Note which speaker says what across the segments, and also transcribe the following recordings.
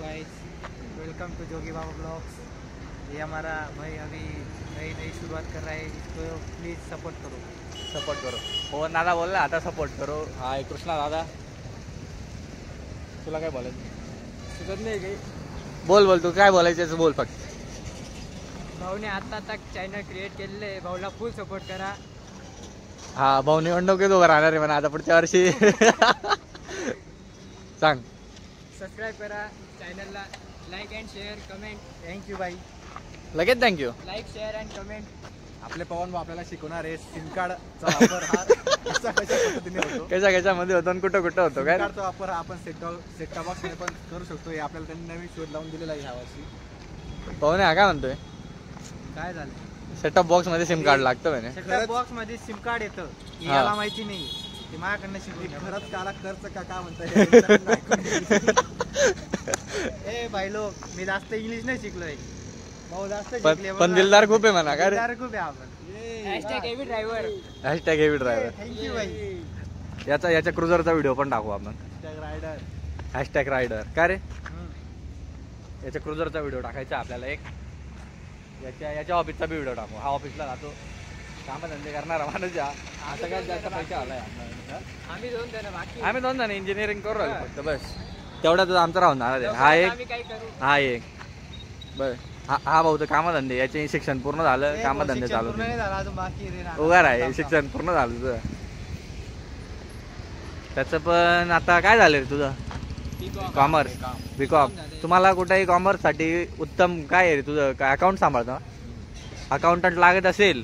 Speaker 1: Guys, welcome to जोगी बाबा blogs. ये हमारा भाई अभी नई शुरुआत कर रहा है, इसको प्लीज सपोर्ट करो।
Speaker 2: पवन दादा बोलला आता सपोर्ट करो। हाय कृष्णा दादा, तुला काय बोलायचं?
Speaker 1: सुचत नाही काही।
Speaker 2: बोल तू काय बोलायचं बोल फक्त।
Speaker 1: भाऊने आता तक चॅनल क्रिएट केलेलं आहे, भाऊला फुल सपोर्ट करा।
Speaker 2: हा भाऊ निवडणुकीत उभं राहणार आहे म्हणा आता पुढच्या वर्षी। सांग।
Speaker 1: सबस्क्राइब करा चॅनलला, like and share comment. Thank you भाई,
Speaker 2: लगेच thank you.
Speaker 1: Like share and comment.
Speaker 3: आपले पवन भाऊ आपल्याला शिकवणार आहे सिम कार्डचा वापर हा कशा पद्धतीने होतो,
Speaker 2: कशामध्ये होतो आणि कुठं होतो काय?
Speaker 3: कार्डचा वापर आपण सेट टॉप बॉक्स मध्ये पण करू शकतो। हे आपल्याला त्यांनी नवीन शोध लावून दिलेला आहे यावर्षी।
Speaker 2: पवन हा काय म्हणतोय?
Speaker 1: काय झालं?
Speaker 2: सेटअप बॉक्स मध्ये सिम कार्ड लागतं म्हणे।
Speaker 1: सेटअप बॉक्स मध्ये सिम कार्ड येतं, याला माहिती नाही, ते माझ्याकडनं शिकली।
Speaker 3: खरंच काला खर्च का म्हणताय?
Speaker 1: ए भाई लोक, मी जास्त इंग्लिश नाही शिकलोय, भाऊ जास्त शिकले।
Speaker 2: पण दिलदार खूप आहे म्हणा का रे?
Speaker 1: दिलदार खूप आहे आपण। #heavy driver।
Speaker 2: #heavy driver।
Speaker 1: Thank you भाई।
Speaker 2: याच्या क्रुझरचा व्हिडिओ पण टाकू आपण।
Speaker 3: रायडर।
Speaker 2: काय रे? याच्या क्रुझरचा व्हिडिओ टाकायचा आपल्याला एक। याच्या ऑफिसचा बी व्हिडिओ टाकू। हा ऑफिसला राहतो, कामधंदे करणारा माणूस आता काय जास्त पैसा आलाय। आम्ही दोन जण इंजिनिअरिंग करू राहिलो फक्त, बस तेवढ्यातच आमचं राहून जाणार आहे। हा एक बस। हा भाऊ तर कामधंदे, याचे शिक्षण पूर्ण झालं, कामधंदे चालू उगार आहे, शिक्षण पूर्ण झालं तुझं। त्याचं पण आता काय झालं रे तुझं? Commerce, BCom. तुम्हाला कुठेही कॉमर्स साठी उत्तम काय आहे रे तुझं? काय अकाउंट सांभाळतो? अकाउंटंट लागत असेल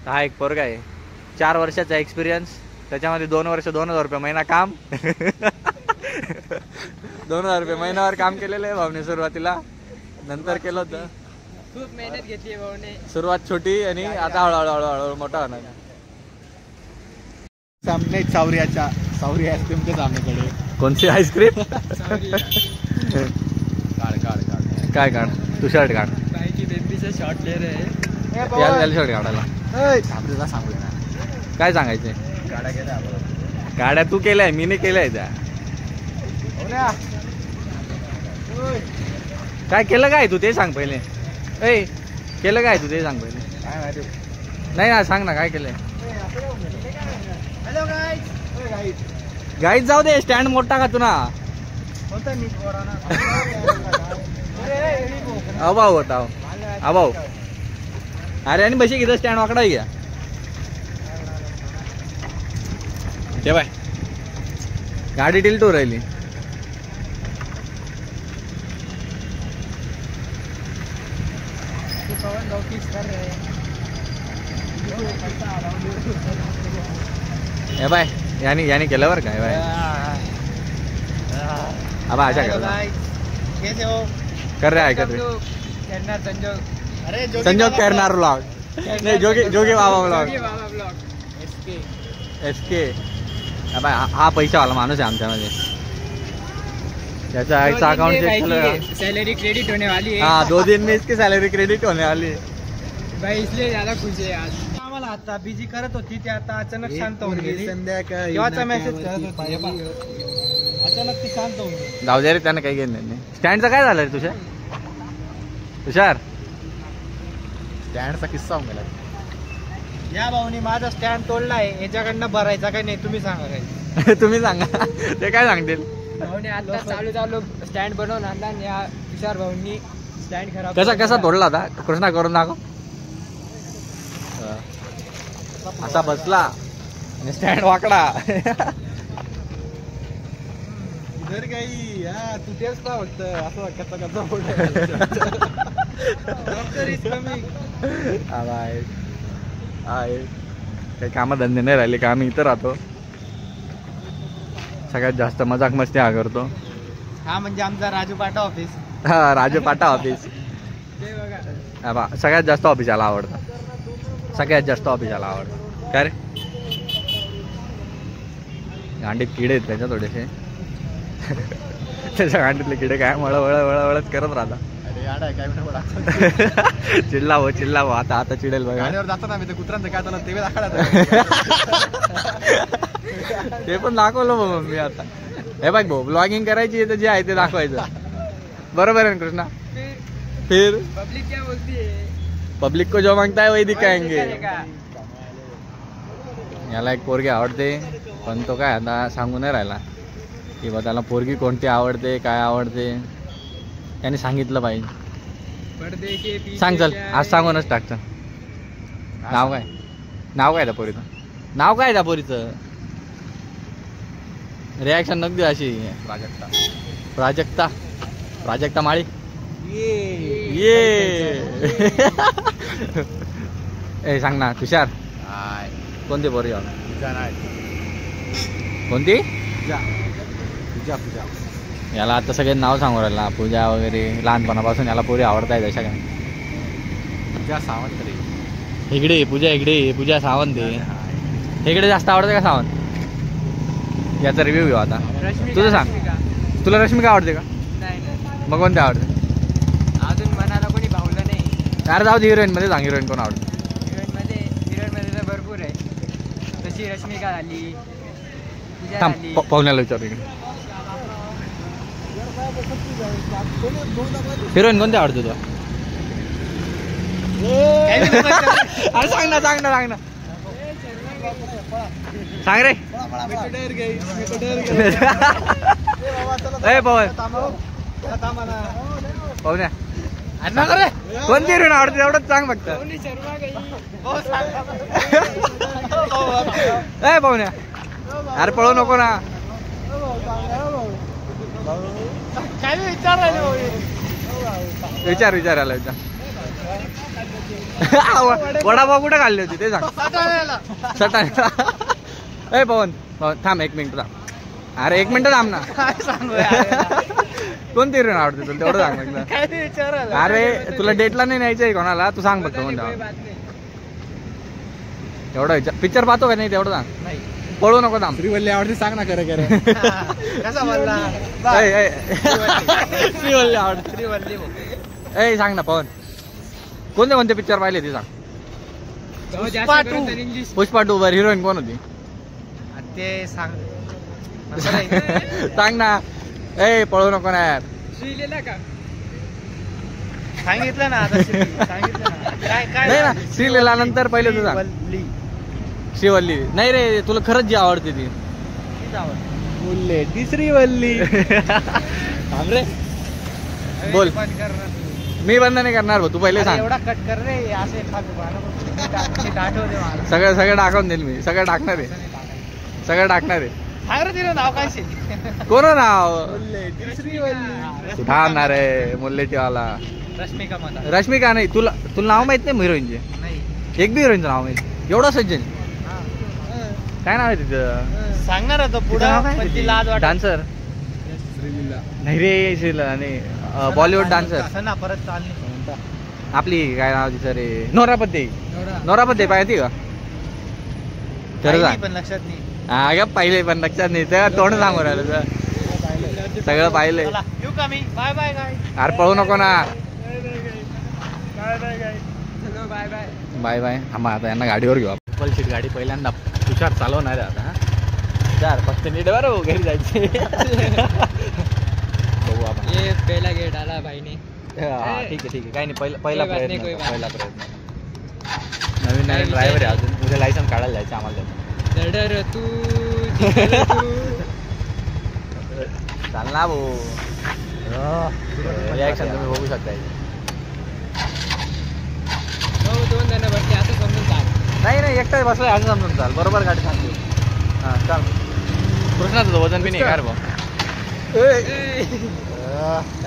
Speaker 2: तर हा एक पोरगा आहे, 4 वर्षाचा एक्सपिरियन्स, त्याच्यामध्ये 2 वर्ष 2000 रुपये महिना काम। 2000 रुपये महिन्यावर काम केलेलं आहे भाऊने सुरुवातीला, नंतर केलं होतं।
Speaker 1: खूप मेहनत घेतली भाऊने,
Speaker 2: सुरुवात छोटी आणि आता हळूहळू मोठा होणार।
Speaker 3: सामने सावरी आईस्क्रीमच्या सामनेकडे
Speaker 2: कोणती आईस्क्रीम?
Speaker 3: काढ
Speaker 2: काढ तू शर्ट काढ।
Speaker 1: भाई की बेबी से शॉट ले रहे हैं।
Speaker 2: याला शर्ट काढायला
Speaker 3: आपल्याला सांगू ना
Speaker 2: काय सांगायचंय?
Speaker 3: गाड्या गेल्या आपण।
Speaker 2: गाड्या तू केल्याय, मी नाही केल्याय त्या। काय केलं काय तू ते सांग पहिले। ए केलं काय तू ते सांग पहिले।
Speaker 3: काय माहिती
Speaker 2: नाही ना, सांग ना काय केलंय।
Speaker 1: Hello guys.
Speaker 2: गाईत जाऊ दे, स्टँड मोठा का तुना?
Speaker 1: कोणता नीट बोरा ना?
Speaker 2: अभाव होता अभाव। अरे आणि बशी किती स्टँड वाकडा घ्या ते बाय। गाडी टिल्टू राहिली।
Speaker 1: पवन भाऊ किस कर रहे हैं?
Speaker 2: हे बाय यानी केलं बरं काय बाय। अबा अशा कर
Speaker 1: कैसे हो?
Speaker 2: कर रहा है कर संजोग करणार व्लॉग नाही, जोगी बाबा व्लॉग। एसके हा पैशावाला माणूस आहे आमच्यामध्ये। त्याचा आईचा अकाउंट
Speaker 1: सैलरी क्रेडिट होने वाली है।
Speaker 2: हाँ 2 दिन में इसकी सैलरी क्रेडिट होने वाली है
Speaker 1: भाई, इसलिए ज्यादा खुश आहे आज। आम्हाला आता बिझी करत होती, ते आता अचानक शांत होऊन गेली। संध्याकाळी मेसेज करत होती, अचानक ती शांत होऊन गेली।
Speaker 2: जाऊ दे रे, त्यानं काही घेणं नाही। स्टँडचं काय झालं रे तुषार?
Speaker 3: स्टँडचा किस्सा होऊन गेला।
Speaker 1: या भाऊनी माझा स्टँड तोडलाय, याच्याकडनं भरायचा काय नाही, तुम्ही सांगा काय?
Speaker 2: तुम्ही सांगा, ते काय सांगतील?
Speaker 1: भाऊने आता चालू स्टँड बनवून आणला आणि या तुषार भाऊंनी स्टँड खराब
Speaker 2: कसा तोडला होता? कृष्णा करून दाखव। असा बसला आणि स्टँड वाकडा।
Speaker 3: इधर काही तू तेच ना फक्त असं कसा
Speaker 2: काही कामधंदे नाही राहिले का? आम्ही इथं राहतो, सगळ्यात जास्त मजाक मस्ती हा करतो।
Speaker 1: हा म्हणजे आमचा राजू पाटा ऑफिस।
Speaker 2: हा राजू पाटा ऑफिस।
Speaker 1: ते बघा,
Speaker 2: सगळ्यात जास्त ऑफिस याला आवडतं, सगळ्यात जास्त ऑफिस याला आवडतं। काय रे? गांडीत किडे आहेत त्याच्या थोडेसे। त्याच्या गांडीतले किडे काय वळत करत राहता। चिल्ला हो आता चिडेल बघा।
Speaker 3: गाडीवर जाताना मी ते कुत्र्यांचं काय झालं ते दाखवलं।
Speaker 2: ते पण दाखवलं बाबा मी आता। हे बघ भाऊ, ब्लॉगिंग करायची तर जे आहे ते दाखवायचं। बरोबर है ना कृष्णा? फिर
Speaker 1: पब्लिक क्या बोलती है?
Speaker 2: पब्लिक को जो मागताय वही दिखाएंगे. याला एक पोरगी आवडते पण तो काय आता सांगू नाही राहिला की बा त्याला पोरगी कोणती आवडते काय आवडते त्याने सांगितलं पाहिजे. सांग चल आज सांगूनच टाकतं. नाव काय त्या पोरीचं? नाव काय त्या पोरीचं? रिॲक्शन नको देऊ अशी. प्राजक्ता माळी. ये ए सांग ना तुषार कोणती पोरी कोणती?
Speaker 3: पूजा.
Speaker 2: याला आता सगळे नाव सांगू राहिला पूजा वगैरे. लहानपणापासून याला पोरी आवडतायत अशा काय?
Speaker 3: पूजा सावंत रे.
Speaker 2: इकडे पूजा सावंत आहे. इकडे जास्त आवडते का सावंत? याचा रिव्ह्यू घेऊ आता. तुझं सांग. तुला रश्मिका आवडते का? मग कोणती आवडते?
Speaker 1: अजून मनाला कोणी भावलं नाही.
Speaker 2: अरे जाऊ दे हिरोईन मध्ये सांग. हिरोईन कोण आवडते?
Speaker 1: हिरोईन मध्ये तर भरपूर आहे. तशी रश्मिका झाली, पूजा
Speaker 2: थांब
Speaker 1: झाली.
Speaker 2: पाहुण्याला विचार. इकडे हिरोईन कोणती आवडते तुला? अरे सांग ना सांग रे. ए पवन पाहुण्या कोणती हिरोईन आवडते एवढंच सांग फक्त. ए पाहुण्या अरे पळू नको ना. विचारायला वडापाव कुठे खाल्ली होती ते सांग. सटाणा. ए पवन थांब 1 मिनिट थांब. अरे 1 मिनिट थांब ना. कोणती हिरोईन आवडते तुला तेवढं सांग म्हटलं. अरे तुला डेटला नाही न्यायचंय कोणाला तू सांग फक्त कोणत्या. एवढं विचार. पिक्चर पाहतो का नाही तेवढं सांग. पळू नको थांब.
Speaker 3: श्रीवल्ली आवडते सांग ना. खरं
Speaker 1: कसा बोलला?
Speaker 2: श्रीवल्ली आवडते. ए सांग ना पवन कोणते पिक्चर पाहिले ते सांग. पुष्पा 2 वर हिरोईन कोण होती
Speaker 1: ते सांग.
Speaker 2: सांग ना. ए पळू नको ना यार.
Speaker 1: श्रीलीला का सांगितलं ना आता? सांगितलं ना. काय
Speaker 2: नाही ना श्रीलीला नंतर पहिले तू सांग. श्रीवल्ली नाही रे तुला खरंच जी आवडते ती.
Speaker 3: बोलले ती श्रीवल्ली.
Speaker 2: रे बोल. मी बंद नाही करणार भाऊ तू पहिले सांग.
Speaker 1: एवढा कट कर रे असे
Speaker 2: सगळं दाखवून देईल मी. सगळं टाकणार आहे.
Speaker 1: सांग रे तिला नाव काय?
Speaker 2: कोण नाव?
Speaker 1: श्रीवल्ली.
Speaker 2: थांबणार आहे मुल्लेची वाला. रश्मिका नाही. तुला नाव माहित नाही हिरोईनचे? एक बी हिरोईनचं नाव माहित? एवढं सज्जन काय नाव आहे तिचं?
Speaker 1: सांगणार होतं पुढे लाज वाटत.
Speaker 2: डान्सर नाही रे. श्रीला नाही. बॉलिवूड डान्सर
Speaker 1: ना परत चालली
Speaker 2: आपली काय नाव तिचं रे? नोरापते पाहिजे का? तर
Speaker 1: पण लक्षात नाही.
Speaker 2: हा पहिले पण लक्षात नाही. तर तोंड सांगू राहिलं सगळं पाहिलंय.
Speaker 1: येऊ का मी? बाय बाय काय?
Speaker 2: अरे पळू नको ना.
Speaker 1: Bye
Speaker 2: bye. थांबा आता यांना गाडीवर घेऊ. फुल सीट गाडी पहिल्यांदा तुषार चालवणार आहे आता. चार फक्त नीट बरं घरी जायचे. बघू आपण.
Speaker 1: पहिला गेट आला भाईने.
Speaker 2: ठीक आहे काही नाही. पहिला प्रयत्न. नवीन ड्रायव्हर आहे अजून. उद्या लायसन्स काढायला जायचं आम्हाला.
Speaker 1: तू
Speaker 2: चाल ना भाऊ. रिॲक्शन तुम्ही बघू शकता.
Speaker 1: 2 जण बसले असं समजून चाल.
Speaker 2: नाही एकटाच बसलाय असं समजून चाल. बरोबर गाडी सांगतो. हां चाल. कृष्णाचं वजन बी नाही का रे भाऊ?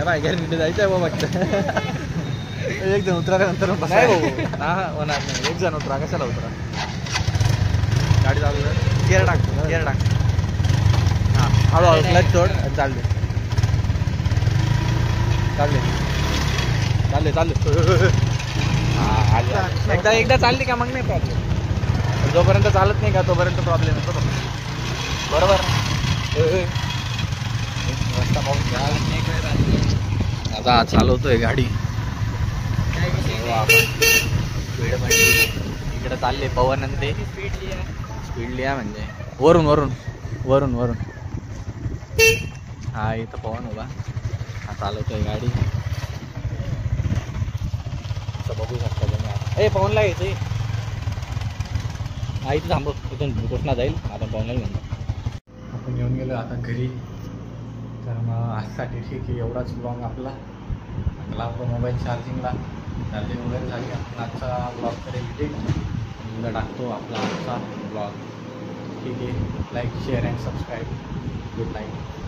Speaker 2: बाय घरी तिथे जायचंय बाबा.
Speaker 3: एक जण उतराल्यानंतर
Speaker 2: नाही भाऊ. हा होणार नाही. एक जण उतरा कशाला उतरा. गाडी चालू गेअर टाक. हां हळूहळू क्लच सोड. चालले एकदा चालली का मग नाही प्रॉब्लेम. जोपर्यंत चालत नाही का तोपर्यंत प्रॉब्लेम येतो. बरोबर. आता चालवतोय गाडी. इकडे चालले पवन आणि ते स्पीड लिहा म्हणजे वरून. हा इथं पवन उभा. हा चालवतोय गाडी, असं बघू शकता तुम्ही. आता ए पवनला यायचं हा इथं थांबव, इथून कृष्णा जाईल, आपण पवनला घेऊन आपण येऊन गेलो आता घरी. तर मग आजसाठी ठीक आहे, एवढाच ब्लॉग आपला लावतो मोबाईल चार्जिंगला. चार्जिंग वगैरे झाली आपण आजचा ब्लॉग करेल एडिट, उद्या टाकतो आपला आजचा ब्लॉग. ठीक आहे, like share and subscribe. Good night.